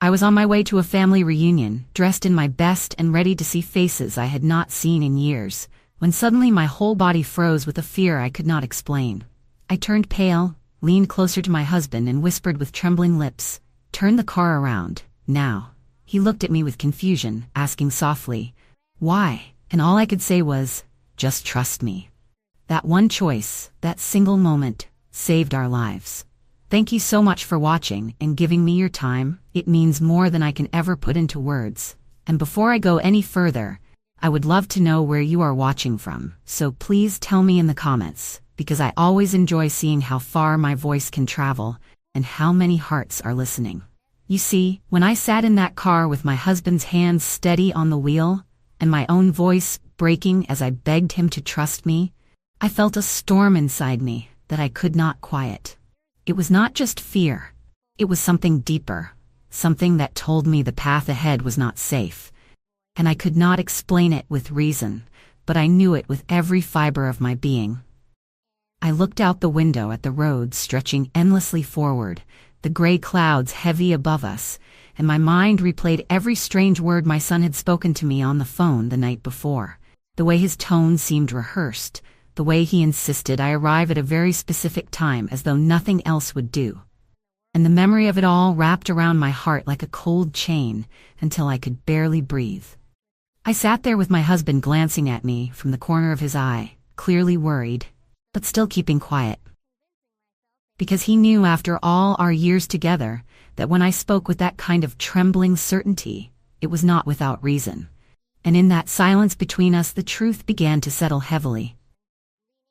I was on my way to a family reunion, dressed in my best and ready to see faces I had not seen in years, when suddenly my whole body froze with a fear I could not explain. I turned pale, leaned closer to my husband and whispered with trembling lips, "Turn the car around, now." He looked at me with confusion, asking softly, "Why?" And all I could say was, "Just trust me." That one choice, that single moment, saved our lives. Thank you so much for watching and giving me your time. It means more than I can ever put into words. And before I go any further, I would love to know where you are watching from, so please tell me in the comments, because I always enjoy seeing how far my voice can travel and how many hearts are listening. You see, when I sat in that car with my husband's hands steady on the wheel, and my own voice breaking as I begged him to trust me, I felt a storm inside me that I could not quiet. It was not just fear. It was something deeper, something that told me the path ahead was not safe. And I could not explain it with reason, but I knew it with every fiber of my being. I looked out the window at the road stretching endlessly forward, the gray clouds heavy above us, and my mind replayed every strange word my son had spoken to me on the phone the night before. The way his tone seemed rehearsed, the way he insisted I arrive at a very specific time as though nothing else would do. And the memory of it all wrapped around my heart like a cold chain until I could barely breathe. I sat there with my husband glancing at me from the corner of his eye, clearly worried, but still keeping quiet. Because he knew after all our years together that when I spoke with that kind of trembling certainty, it was not without reason. And in that silence between us the truth began to settle heavily.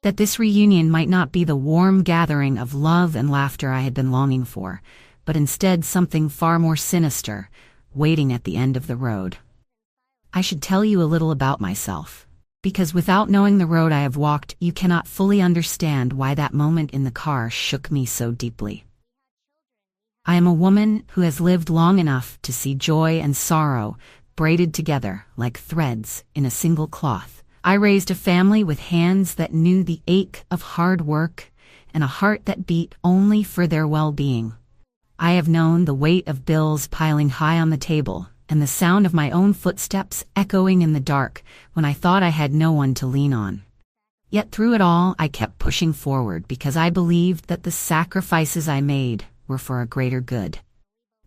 That this reunion might not be the warm gathering of love and laughter I had been longing for, but instead something far more sinister, waiting at the end of the road. I should tell you a little about myself, because without knowing the road I have walked, you cannot fully understand why that moment in the car shook me so deeply. I am a woman who has lived long enough to see joy and sorrow braided together like threads in a single cloth. I raised a family with hands that knew the ache of hard work and a heart that beat only for their well-being. I have known the weight of bills piling high on the table and the sound of my own footsteps echoing in the dark when I thought I had no one to lean on. Yet through it all, I kept pushing forward because I believed that the sacrifices I made were for a greater good.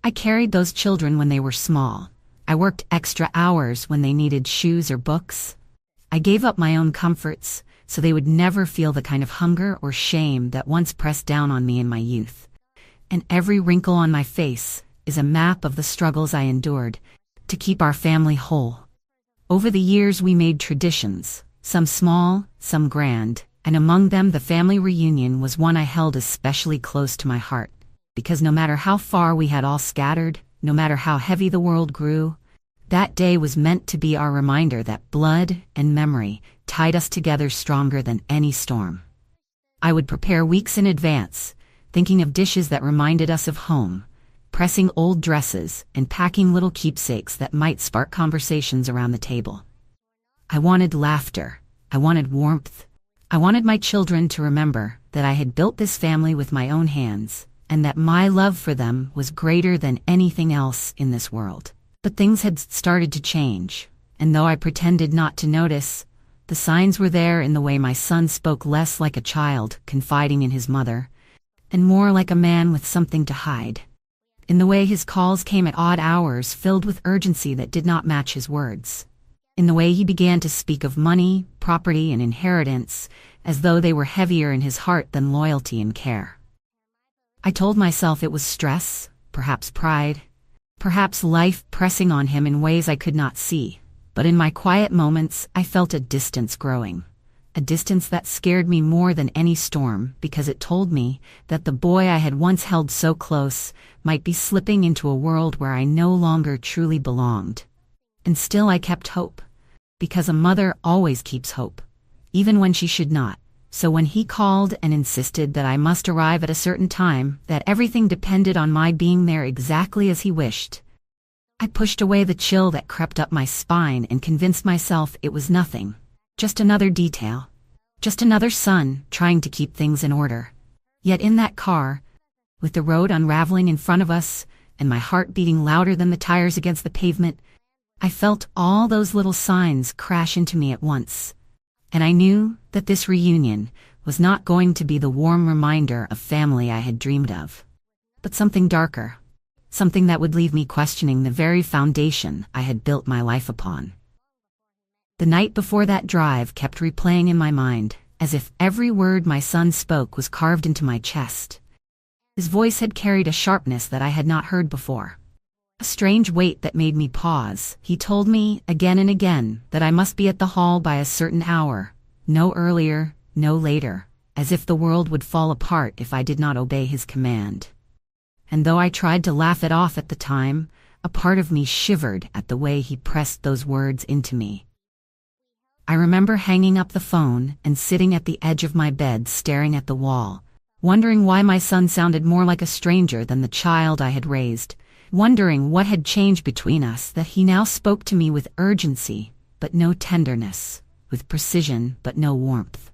I carried those children when they were small. I worked extra hours when they needed shoes or books. I gave up my own comforts so they would never feel the kind of hunger or shame that once pressed down on me in my youth. And every wrinkle on my face is a map of the struggles I endured to keep our family whole. Over the years we made traditions, some small, some grand, and among them the family reunion was one I held especially close to my heart, because no matter how far we had all scattered, no matter how heavy the world grew, that day was meant to be our reminder that blood and memory tied us together stronger than any storm. I would prepare weeks in advance, thinking of dishes that reminded us of home, pressing old dresses and packing little keepsakes that might spark conversations around the table. I wanted laughter. I wanted warmth. I wanted my children to remember that I had built this family with my own hands, and that my love for them was greater than anything else in this world. But things had started to change, and though I pretended not to notice, the signs were there in the way my son spoke less like a child confiding in his mother, and more like a man with something to hide. In the way his calls came at odd hours filled with urgency that did not match his words. In the way he began to speak of money, property, and inheritance as though they were heavier in his heart than loyalty and care. I told myself it was stress, perhaps pride, perhaps life pressing on him in ways I could not see, but in my quiet moments I felt a distance growing, a distance that scared me more than any storm because it told me that the boy I had once held so close might be slipping into a world where I no longer truly belonged. And still I kept hope, because a mother always keeps hope, even when she should not. So when he called and insisted that I must arrive at a certain time, that everything depended on my being there exactly as he wished, I pushed away the chill that crept up my spine and convinced myself it was nothing, just another detail, just another son trying to keep things in order. Yet in that car, with the road unraveling in front of us, and my heart beating louder than the tires against the pavement. I felt all those little signs crash into me at once. And I knew that this reunion was not going to be the warm reminder of family I had dreamed of, but something darker, something that would leave me questioning the very foundation I had built my life upon. The night before that drive kept replaying in my mind, as if every word my son spoke was carved into my chest. His voice had carried a sharpness that I had not heard before, a strange weight that made me pause. He told me again and again that I must be at the hall by a certain hour, no earlier, no later, as if the world would fall apart if I did not obey his command. And though I tried to laugh it off at the time, a part of me shivered at the way he pressed those words into me. I remember hanging up the phone and sitting at the edge of my bed staring at the wall, wondering why my son sounded more like a stranger than the child I had raised, wondering what had changed between us that he now spoke to me with urgency, but no tenderness, with precision, but no warmth.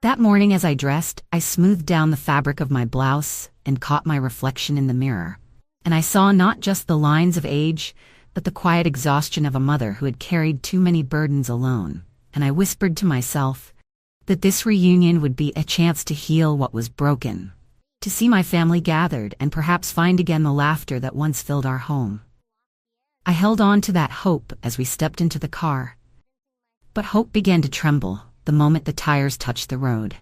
That morning as I dressed, I smoothed down the fabric of my blouse and caught my reflection in the mirror, and I saw not just the lines of age, but the quiet exhaustion of a mother who had carried too many burdens alone, and I whispered to myself that this reunion would be a chance to heal what was broken, to see my family gathered and perhaps find again the laughter that once filled our home. I held on to that hope as we stepped into the car. But hope began to tremble the moment the tires touched the road,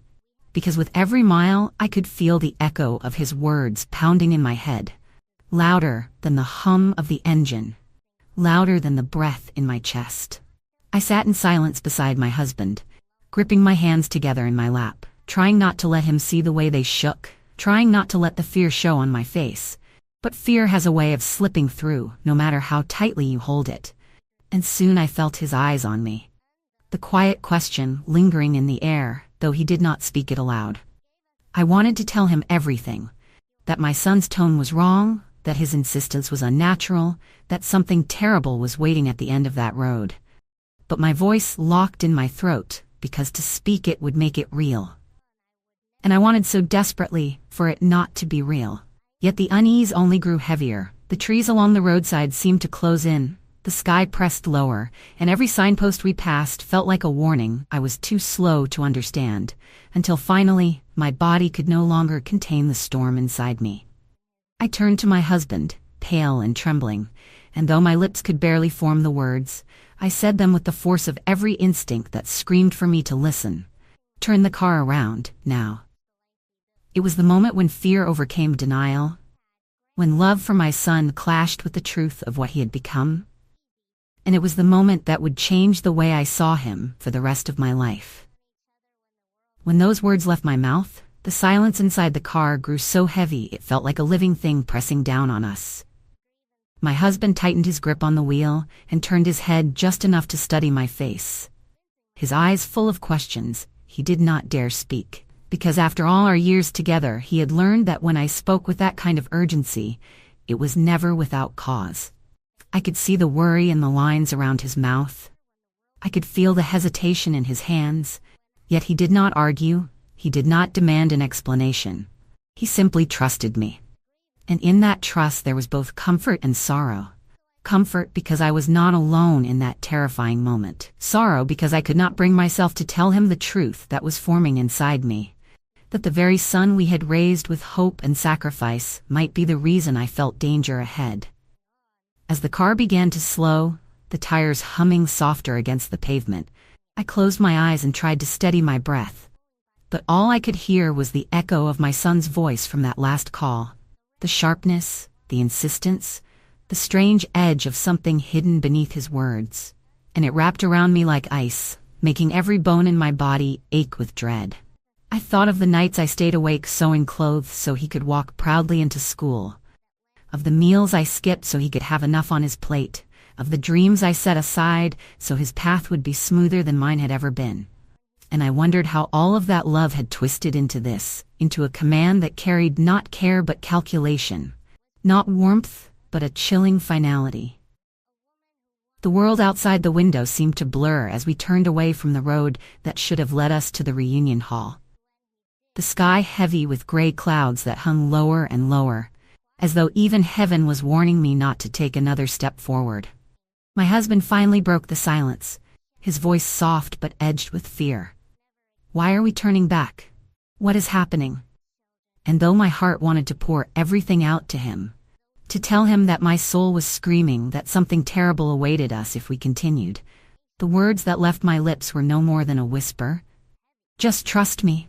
because with every mile I could feel the echo of his words pounding in my head, louder than the hum of the engine, louder than the breath in my chest. I sat in silence beside my husband, gripping my hands together in my lap, trying not to let him see the way they shook, trying not to let the fear show on my face. But fear has a way of slipping through, no matter how tightly you hold it. And soon I felt his eyes on me, the quiet question lingering in the air, though he did not speak it aloud. I wanted to tell him everything, that my son's tone was wrong, that his insistence was unnatural, that something terrible was waiting at the end of that road. But my voice locked in my throat, because to speak it would make it real. And I wanted so desperately for it not to be real. Yet the unease only grew heavier. The trees along the roadside seemed to close in, the sky pressed lower, and every signpost we passed felt like a warning I was too slow to understand, until finally, my body could no longer contain the storm inside me. I turned to my husband, pale and trembling, and though my lips could barely form the words, I said them with the force of every instinct that screamed for me to listen. Turn the car around, now. It was the moment when fear overcame denial, when love for my son clashed with the truth of what he had become. And it was the moment that would change the way I saw him for the rest of my life. When those words left my mouth, the silence inside the car grew so heavy it felt like a living thing pressing down on us. My husband tightened his grip on the wheel and turned his head just enough to study my face. His eyes full of questions, he did not dare speak, because after all our years together he had learned that when I spoke with that kind of urgency, it was never without cause. I could see the worry in the lines around his mouth. I could feel the hesitation in his hands, yet he did not argue, he did not demand an explanation. He simply trusted me. And in that trust there was both comfort and sorrow. Comfort because I was not alone in that terrifying moment. Sorrow because I could not bring myself to tell him the truth that was forming inside me. That the very son we had raised with hope and sacrifice might be the reason I felt danger ahead. As the car began to slow, the tires humming softer against the pavement, I closed my eyes and tried to steady my breath. But all I could hear was the echo of my son's voice from that last call. The sharpness, the insistence, the strange edge of something hidden beneath his words. And it wrapped around me like ice, making every bone in my body ache with dread. I thought of the nights I stayed awake sewing clothes so he could walk proudly into school. Of the meals I skipped so he could have enough on his plate. Of the dreams I set aside so his path would be smoother than mine had ever been. And I wondered how all of that love had twisted into this, into a command that carried not care but calculation. Not warmth, but a chilling finality. The world outside the window seemed to blur as we turned away from the road that should have led us to the reunion hall. The sky heavy with gray clouds that hung lower and lower, as though even heaven was warning me not to take another step forward. My husband finally broke the silence, his voice soft but edged with fear. "Why are we turning back? What is happening?" And though my heart wanted to pour everything out to him, to tell him that my soul was screaming that something terrible awaited us if we continued, the words that left my lips were no more than a whisper. "Just trust me."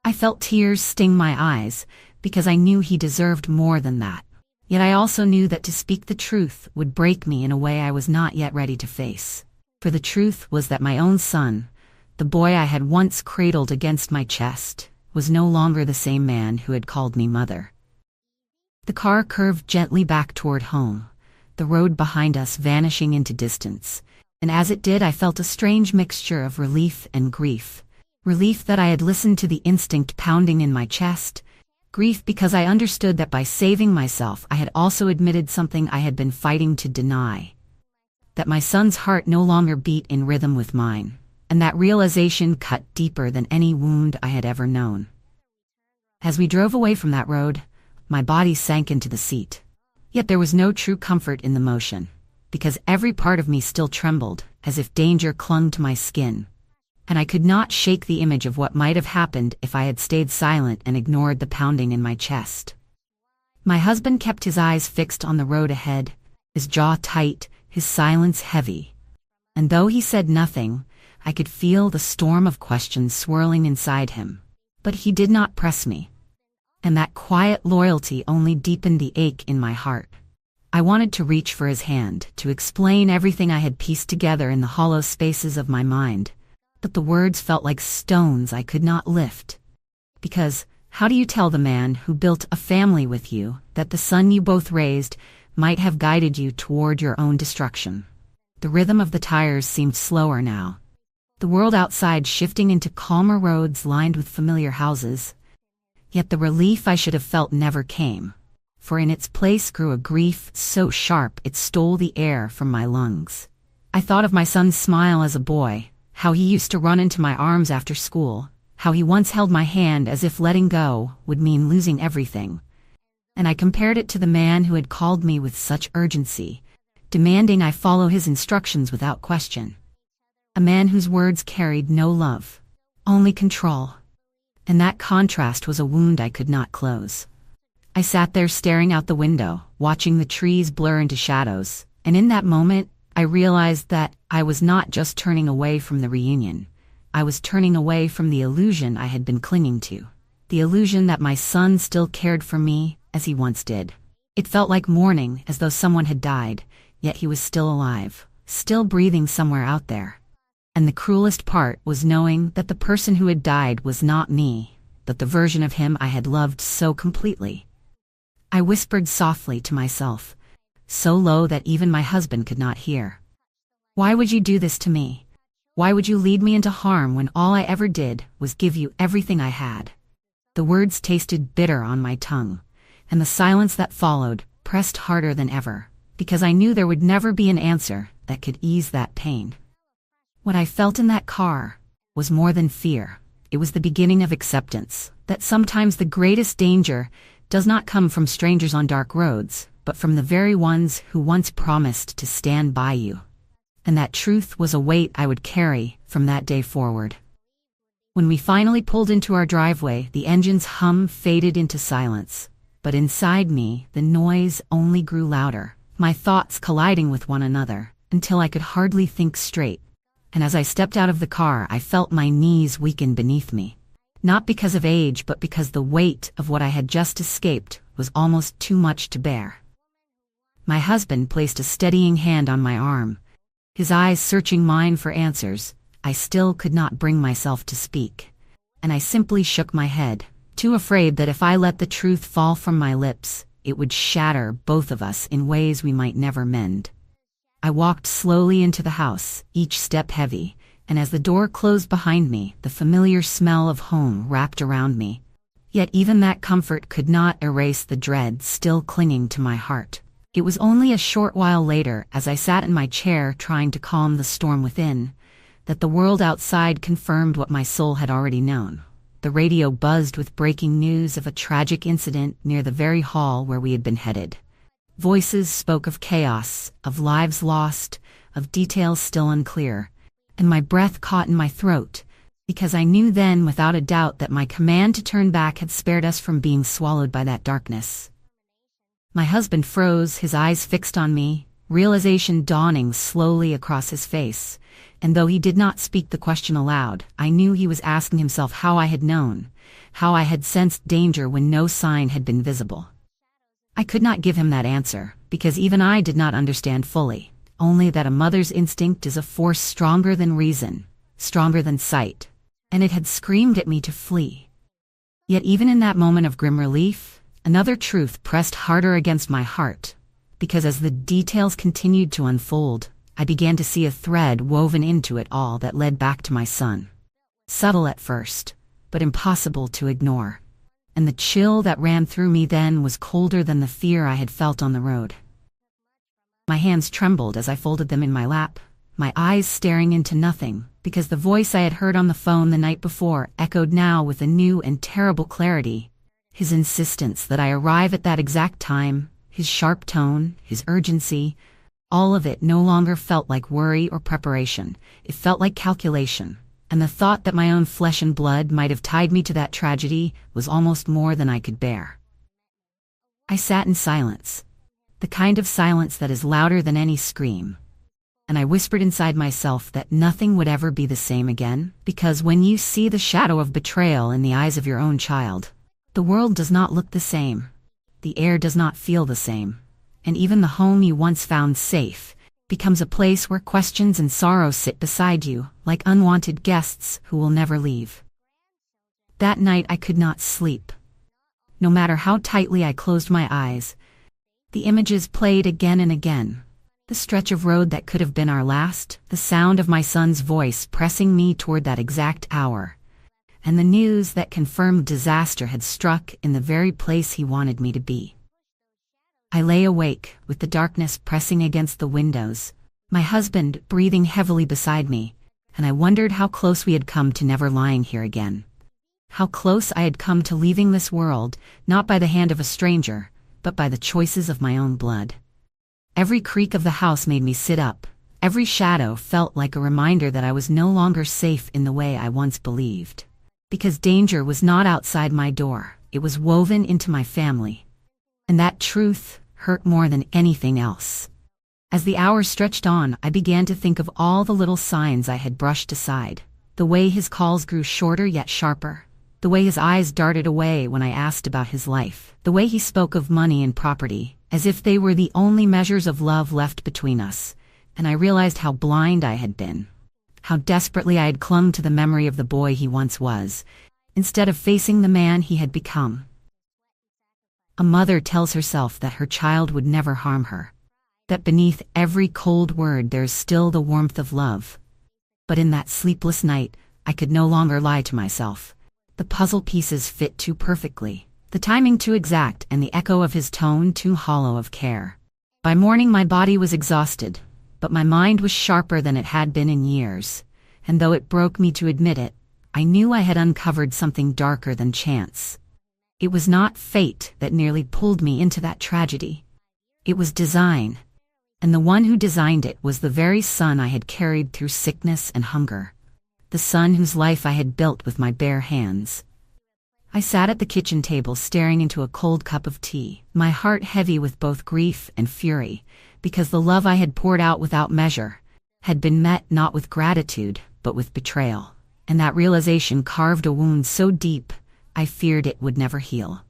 I felt tears sting my eyes, because I knew he deserved more than that. Yet I also knew that to speak the truth would break me in a way I was not yet ready to face. For the truth was that my own son, the boy I had once cradled against my chest, was no longer the same man who had called me mother. The car curved gently back toward home, the road behind us vanishing into distance, and as it did I felt a strange mixture of relief and grief. Relief that I had listened to the instinct pounding in my chest, grief because I understood that by saving myself I had also admitted something I had been fighting to deny. That my son's heart no longer beat in rhythm with mine, and that realization cut deeper than any wound I had ever known. As we drove away from that road, my body sank into the seat. Yet there was no true comfort in the motion, because every part of me still trembled, as if danger clung to my skin. And I could not shake the image of what might have happened if I had stayed silent and ignored the pounding in my chest. My husband kept his eyes fixed on the road ahead, his jaw tight, his silence heavy. And though he said nothing, I could feel the storm of questions swirling inside him. But he did not press me. And that quiet loyalty only deepened the ache in my heart. I wanted to reach for his hand, to explain everything I had pieced together in the hollow spaces of my mind. But the words felt like stones I could not lift. Because, how do you tell the man who built a family with you that the son you both raised might have guided you toward your own destruction? The rhythm of the tires seemed slower now. The world outside shifting into calmer roads lined with familiar houses. Yet the relief I should have felt never came, for in its place grew a grief so sharp it stole the air from my lungs. I thought of my son's smile as a boy, how he used to run into my arms after school, how he once held my hand as if letting go would mean losing everything. And I compared it to the man who had called me with such urgency, demanding I follow his instructions without question. A man whose words carried no love, only control. And that contrast was a wound I could not close. I sat there staring out the window, watching the trees blur into shadows, and in that moment, I realized that I was not just turning away from the reunion. I was turning away from the illusion I had been clinging to. The illusion that my son still cared for me as he once did. It felt like mourning, as though someone had died, yet he was still alive, still breathing somewhere out there. And the cruelest part was knowing that the person who had died was not me, but the version of him I had loved so completely. I whispered softly to myself, so low that even my husband could not hear. "Why would you do this to me? Why would you lead me into harm when all I ever did was give you everything I had?" The words tasted bitter on my tongue, and the silence that followed pressed harder than ever, because I knew there would never be an answer that could ease that pain. What I felt in that car was more than fear. It was the beginning of acceptance, that sometimes the greatest danger does not come from strangers on dark roads, but from the very ones who once promised to stand by you. And that truth was a weight I would carry from that day forward. When we finally pulled into our driveway, the engine's hum faded into silence. But inside me, the noise only grew louder, my thoughts colliding with one another, until I could hardly think straight. And as I stepped out of the car, I felt my knees weaken beneath me. Not because of age, but because the weight of what I had just escaped was almost too much to bear. My husband placed a steadying hand on my arm, his eyes searching mine for answers. I still could not bring myself to speak, and I simply shook my head, too afraid that if I let the truth fall from my lips, it would shatter both of us in ways we might never mend. I walked slowly into the house, each step heavy, and as the door closed behind me, the familiar smell of home wrapped around me. Yet even that comfort could not erase the dread still clinging to my heart. It was only a short while later, as I sat in my chair trying to calm the storm within, that the world outside confirmed what my soul had already known. the radio buzzed with breaking news of a tragic incident near the very hall where we had been headed. Voices spoke of chaos, of lives lost, of details still unclear, and my breath caught in my throat, because I knew then without a doubt that my command to turn back had spared us from being swallowed by that darkness. My husband froze, his eyes fixed on me, realization dawning slowly across his face, and though he did not speak the question aloud, I knew he was asking himself how I had known, how I had sensed danger when no sign had been visible. I could not give him that answer, because even I did not understand fully, only that a mother's instinct is a force stronger than reason, stronger than sight, and it had screamed at me to flee. Yet even in that moment of grim relief, another truth pressed harder against my heart, because as the details continued to unfold, I began to see a thread woven into it all that led back to my son. Subtle at first, but impossible to ignore. And the chill that ran through me then was colder than the fear I had felt on the road. My hands trembled as I folded them in my lap, my eyes staring into nothing, because the voice I had heard on the phone the night before echoed now with a new and terrible clarity. His insistence that I arrive at that exact time, his sharp tone, his urgency, all of it no longer felt like worry or preparation. It felt like calculation. And the thought that my own flesh and blood might have tied me to that tragedy was almost more than I could bear. I sat in silence, the kind of silence that is louder than any scream. And I whispered inside myself that nothing would ever be the same again, because when you see the shadow of betrayal in the eyes of your own child, the world does not look the same, the air does not feel the same, and even the home you once found safe becomes a place where questions and sorrow sit beside you, like unwanted guests who will never leave. That night I could not sleep. No matter how tightly I closed my eyes, the images played again and again. The stretch of road that could have been our last, the sound of my son's voice pressing me toward that exact hour, and the news that confirmed disaster had struck in the very place he wanted me to be. I lay awake, with the darkness pressing against the windows, my husband breathing heavily beside me, and I wondered how close we had come to never lying here again. How close I had come to leaving this world, not by the hand of a stranger, but by the choices of my own blood. Every creak of the house made me sit up. Every shadow felt like a reminder that I was no longer safe in the way I once believed. Because danger was not outside my door, it was woven into my family. And that truth hurt more than anything else. As the hours stretched on, I began to think of all the little signs I had brushed aside. The way his calls grew shorter yet sharper. The way his eyes darted away when I asked about his life. The way he spoke of money and property, as if they were the only measures of love left between us. And I realized how blind I had been. How desperately I had clung to the memory of the boy he once was, instead of facing the man he had become. A mother tells herself that her child would never harm her, that beneath every cold word there is still the warmth of love. But in that sleepless night, I could no longer lie to myself. The puzzle pieces fit too perfectly, the timing too exact, and the echo of his tone too hollow of care. By morning my body was exhausted, but my mind was sharper than it had been in years, and though it broke me to admit it, I knew I had uncovered something darker than chance. It was not fate that nearly pulled me into that tragedy. It was design, and the one who designed it was the very son I had carried through sickness and hunger, the son whose life I had built with my bare hands. I sat at the kitchen table staring into a cold cup of tea, my heart heavy with both grief and fury, because the love I had poured out without measure had been met not with gratitude, but with betrayal, and that realization carved a wound so deep I feared it would never heal.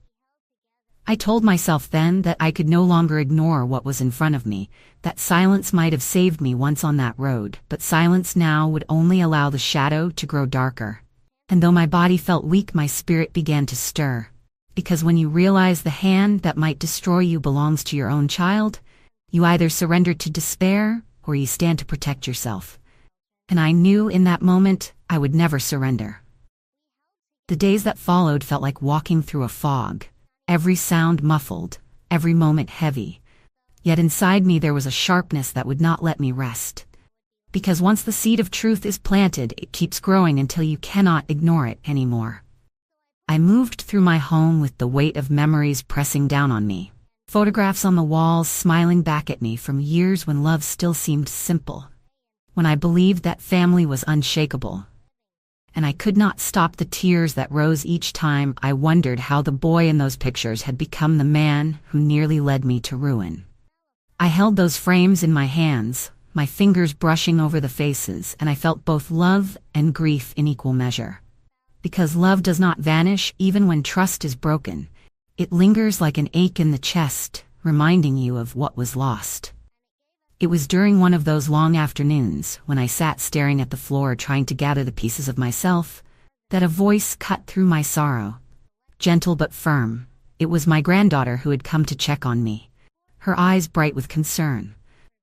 I told myself then that I could no longer ignore what was in front of me, that silence might have saved me once on that road, but silence now would only allow the shadow to grow darker. And though my body felt weak, my spirit began to stir, because when you realize the hand that might destroy you belongs to your own child, you either surrender to despair or you stand to protect yourself. And I knew in that moment I would never surrender. The days that followed felt like walking through a fog, every sound muffled, every moment heavy. Yet inside me there was a sharpness that would not let me rest. Because once the seed of truth is planted, it keeps growing until you cannot ignore it anymore. I moved through my home with the weight of memories pressing down on me. Photographs on the walls smiling back at me from years when love still seemed simple. When I believed that family was unshakable. And I could not stop the tears that rose each time I wondered how the boy in those pictures had become the man who nearly led me to ruin. I held those frames in my hands, my fingers brushing over the faces, and I felt both love and grief in equal measure. Because love does not vanish even when trust is broken. It lingers like an ache in the chest, reminding you of what was lost. It was during one of those long afternoons, when I sat staring at the floor trying to gather the pieces of myself, that a voice cut through my sorrow. Gentle but firm, it was my granddaughter who had come to check on me, her eyes bright with concern,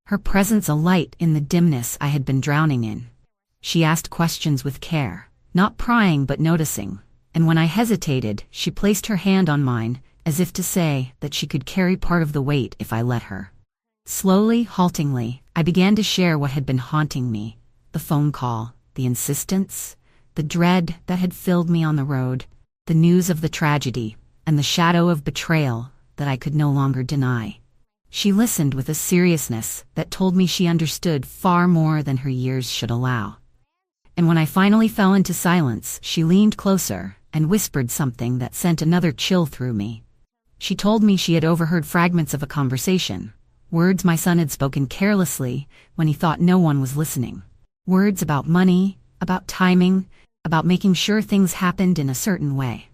her presence a light in the dimness I had been drowning in. She asked questions with care, not prying but noticing, and when I hesitated, she placed her hand on mine, as if to say that she could carry part of the weight if I let her. Slowly, haltingly, I began to share what had been haunting me, the phone call, the insistence, the dread that had filled me on the road, the news of the tragedy, and the shadow of betrayal that I could no longer deny. She listened with a seriousness that told me she understood far more than her years should allow. And when I finally fell into silence, she leaned closer and whispered something that sent another chill through me. She told me she had overheard fragments of a conversation, words my son had spoken carelessly when he thought no one was listening. Words about money, about timing, about making sure things happened in a certain way.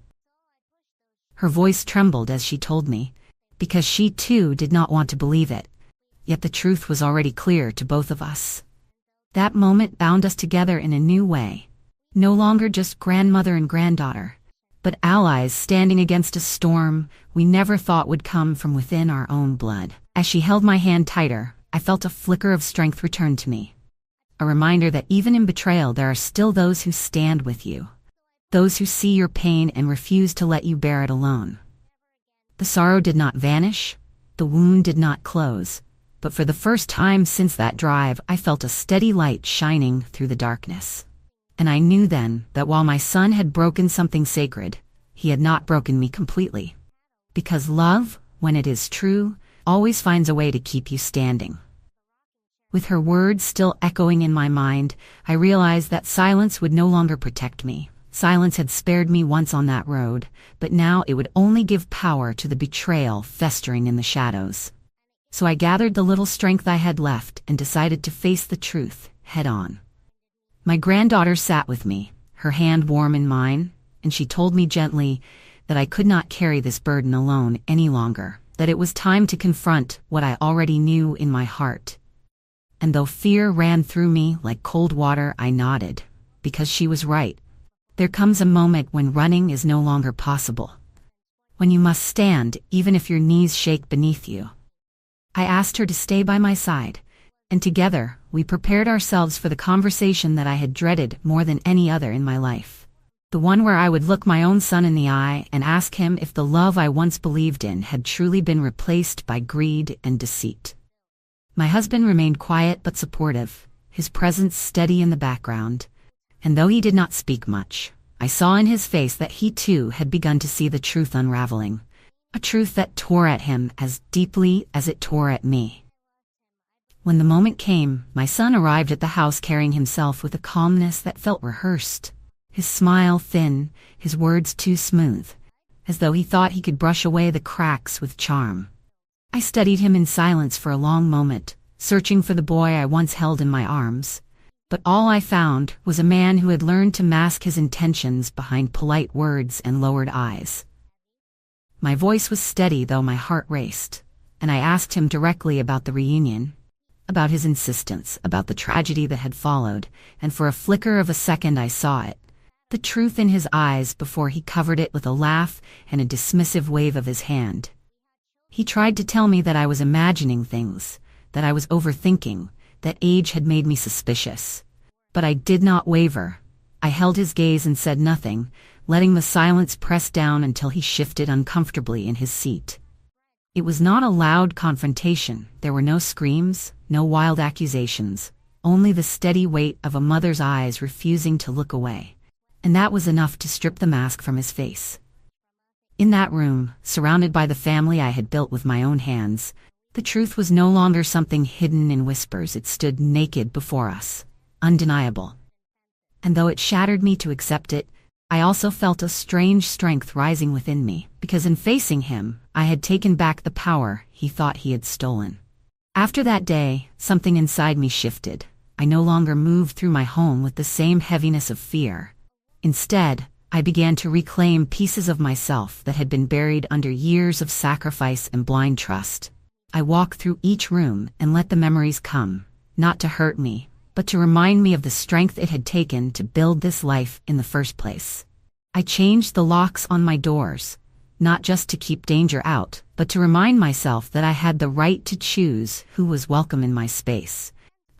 Her voice trembled as she told me, because she too did not want to believe it, yet the truth was already clear to both of us. That moment bound us together in a new way, no longer just grandmother and granddaughter, but allies standing against a storm we never thought would come from within our own blood. As she held my hand tighter, I felt a flicker of strength return to me. A reminder that even in betrayal there are still those who stand with you. Those who see your pain and refuse to let you bear it alone. The sorrow did not vanish, the wound did not close, but for the first time since that drive I felt a steady light shining through the darkness. And I knew then that while my son had broken something sacred, he had not broken me completely. Because love, when it is true, always finds a way to keep you standing. With her words still echoing in my mind, I realized that silence would no longer protect me. Silence had spared me once on that road, but now it would only give power to the betrayal festering in the shadows. So I gathered the little strength I had left and decided to face the truth head on. My granddaughter sat with me, her hand warm in mine, and she told me gently that I could not carry this burden alone any longer, that it was time to confront what I already knew in my heart. And though fear ran through me like cold water, I nodded, because she was right. There comes a moment when running is no longer possible. When you must stand, even if your knees shake beneath you. I asked her to stay by my side, and together we prepared ourselves for the conversation that I had dreaded more than any other in my life. The one where I would look my own son in the eye and ask him if the love I once believed in had truly been replaced by greed and deceit. My husband remained quiet but supportive, his presence steady in the background. And though he did not speak much, I saw in his face that he too had begun to see the truth unraveling, a truth that tore at him as deeply as it tore at me. When the moment came, my son arrived at the house carrying himself with a calmness that felt rehearsed, his smile thin, his words too smooth, as though he thought he could brush away the cracks with charm. I studied him in silence for a long moment, searching for the boy I once held in my arms. But all I found was a man who had learned to mask his intentions behind polite words and lowered eyes. My voice was steady though my heart raced, and I asked him directly about the reunion, about his insistence, about the tragedy that had followed, and for a flicker of a second I saw it, the truth in his eyes before he covered it with a laugh and a dismissive wave of his hand. He tried to tell me that I was imagining things, that I was overthinking, that age had made me suspicious. But I did not waver. I held his gaze and said nothing, letting the silence press down until he shifted uncomfortably in his seat. It was not a loud confrontation. There were no screams, no wild accusations, only the steady weight of a mother's eyes refusing to look away. and that was enough to strip the mask from his face. In that room, surrounded by the family I had built with my own hands, the truth was no longer something hidden in whispers. It stood naked before us, undeniable. And though it shattered me to accept it, I also felt a strange strength rising within me, because in facing him, I had taken back the power he thought he had stolen. After that day, something inside me shifted. I no longer moved through my home with the same heaviness of fear. Instead, I began to reclaim pieces of myself that had been buried under years of sacrifice and blind trust. I walked through each room and let the memories come, not to hurt me, but to remind me of the strength it had taken to build this life in the first place. I changed the locks on my doors, not just to keep danger out, but to remind myself that I had the right to choose who was welcome in my space.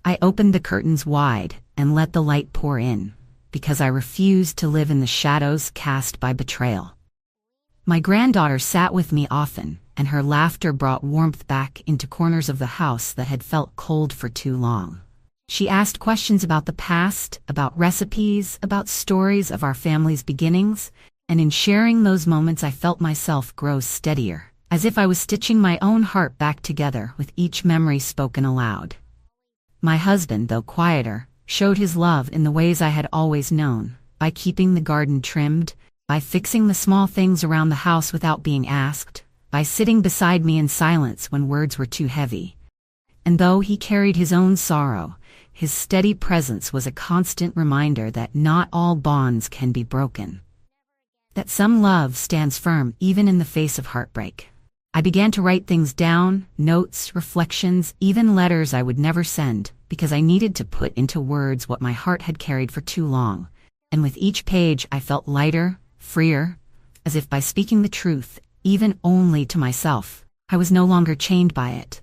I opened the curtains wide and let the light pour in, because I refused to live in the shadows cast by betrayal. My granddaughter sat with me often, and her laughter brought warmth back into corners of the house that had felt cold for too long. She asked questions about the past, about recipes, about stories of our family's beginnings, and in sharing those moments I felt myself grow steadier, as if I was stitching my own heart back together with each memory spoken aloud. My husband, though quieter, showed his love in the ways I had always known, by keeping the garden trimmed, by fixing the small things around the house without being asked, by sitting beside me in silence when words were too heavy. And though he carried his own sorrow, his steady presence was a constant reminder that not all bonds can be broken. That some love stands firm even in the face of heartbreak. I began to write things down, notes, reflections, even letters I would never send, because I needed to put into words what my heart had carried for too long. And with each page I felt lighter, freer, as if by speaking the truth, even only to myself, I was no longer chained by it.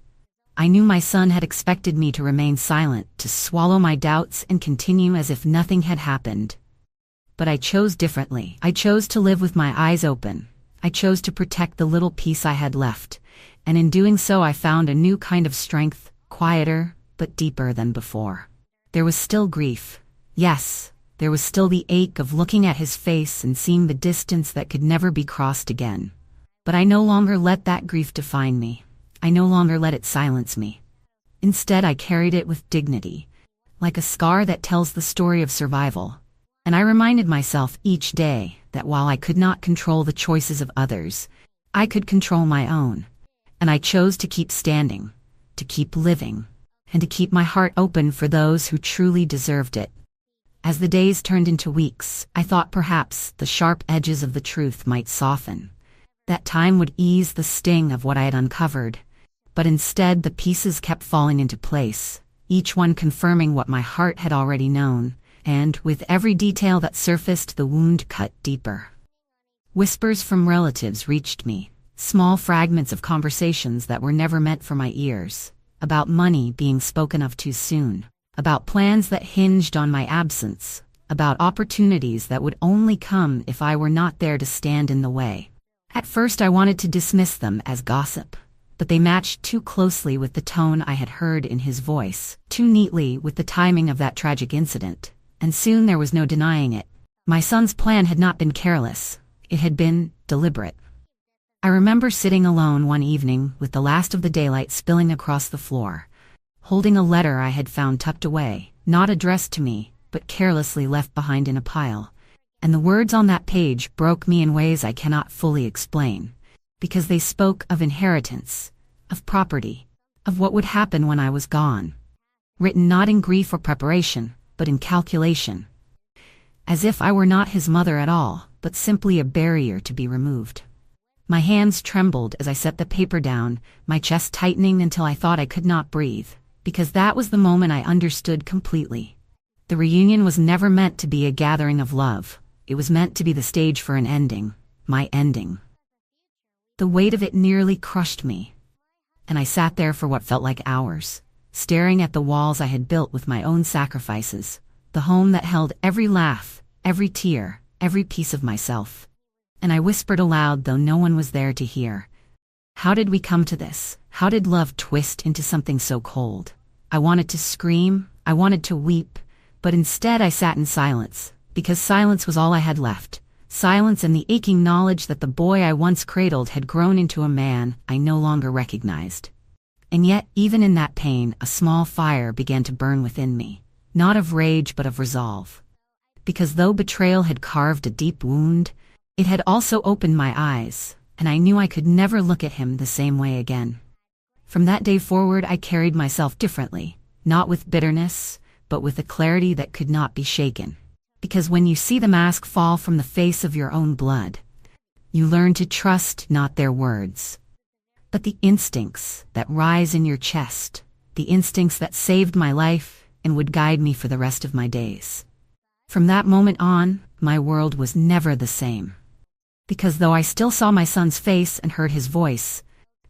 I knew my son had expected me to remain silent, to swallow my doubts and continue as if nothing had happened. But I chose differently. I chose to live with my eyes open. I chose to protect the little piece I had left, and in doing so I found a new kind of strength, quieter, but deeper than before. There was still grief. Yes, there was still the ache of looking at his face and seeing the distance that could never be crossed again. But I no longer let that grief define me. I no longer let it silence me. Instead, I carried it with dignity, like a scar that tells the story of survival. And I reminded myself each day that while I could not control the choices of others, I could control my own. And I chose to keep standing, to keep living, and to keep my heart open for those who truly deserved it. As the days turned into weeks, I thought perhaps the sharp edges of the truth might soften. That time would ease the sting of what I had uncovered. But instead the pieces kept falling into place, each one confirming what my heart had already known, and with every detail that surfaced the wound cut deeper. Whispers from relatives reached me, small fragments of conversations that were never meant for my ears, about money being spoken of too soon, about plans that hinged on my absence, about opportunities that would only come if I were not there to stand in the way. At first I wanted to dismiss them as gossip, but they matched too closely with the tone I had heard in his voice, too neatly with the timing of that tragic incident, and soon there was no denying it. My son's plan had not been careless, it had been deliberate. I remember sitting alone one evening with the last of the daylight spilling across the floor, holding a letter I had found tucked away, not addressed to me, but carelessly left behind in a pile. And the words on that page broke me in ways I cannot fully explain, because they spoke of inheritance, of property, of what would happen when I was gone. Written not in grief or preparation, but in calculation. As if I were not his mother at all, but simply a barrier to be removed. My hands trembled as I set the paper down, my chest tightening until I thought I could not breathe, because that was the moment I understood completely. The reunion was never meant to be a gathering of love. It was meant to be the stage for an ending, my ending. The weight of it nearly crushed me, and I sat there for what felt like hours, staring at the walls I had built with my own sacrifices, the home that held every laugh, every tear, every piece of myself. And I whispered aloud, though no one was there to hear. How did we come to this? How did love twist into something so cold? I wanted to scream, I wanted to weep, but instead I sat in silence, because silence was all I had left. Silence and the aching knowledge that the boy I once cradled had grown into a man I no longer recognized. And yet, even in that pain, a small fire began to burn within me, not of rage but of resolve. Because though betrayal had carved a deep wound, it had also opened my eyes, and I knew I could never look at him the same way again. From that day forward, I carried myself differently, not with bitterness, but with a clarity that could not be shaken. Because when you see the mask fall from the face of your own blood, you learn to trust not their words, but the instincts that rise in your chest, the instincts that saved my life and would guide me for the rest of my days. From that moment on, my world was never the same. Because though I still saw my son's face and heard his voice,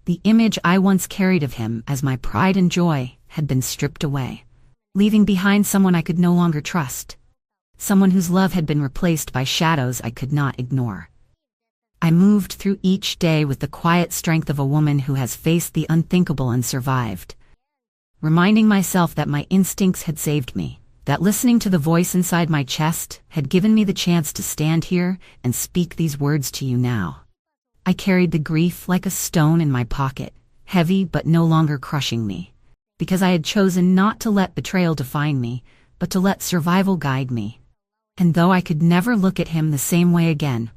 the image I once carried of him as my pride and joy had been stripped away, leaving behind someone I could no longer trust, someone whose love had been replaced by shadows I could not ignore. I moved through each day with the quiet strength of a woman who has faced the unthinkable and survived, reminding myself that my instincts had saved me, that listening to the voice inside my chest had given me the chance to stand here and speak these words to you now. I carried the grief like a stone in my pocket, heavy but no longer crushing me, because I had chosen not to let betrayal define me, but to let survival guide me. And though I could never look at him the same way again,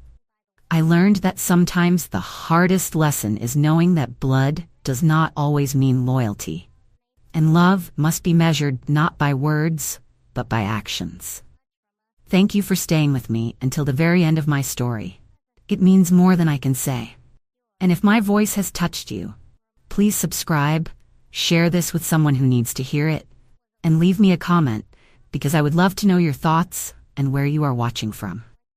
I learned that sometimes the hardest lesson is knowing that blood does not always mean loyalty, and love must be measured not by words, but by actions. Thank you for staying with me until the very end of my story. It means more than I can say. And if my voice has touched you, please subscribe, share this with someone who needs to hear it, and leave me a comment, because I would love to know your thoughts and where you are watching from.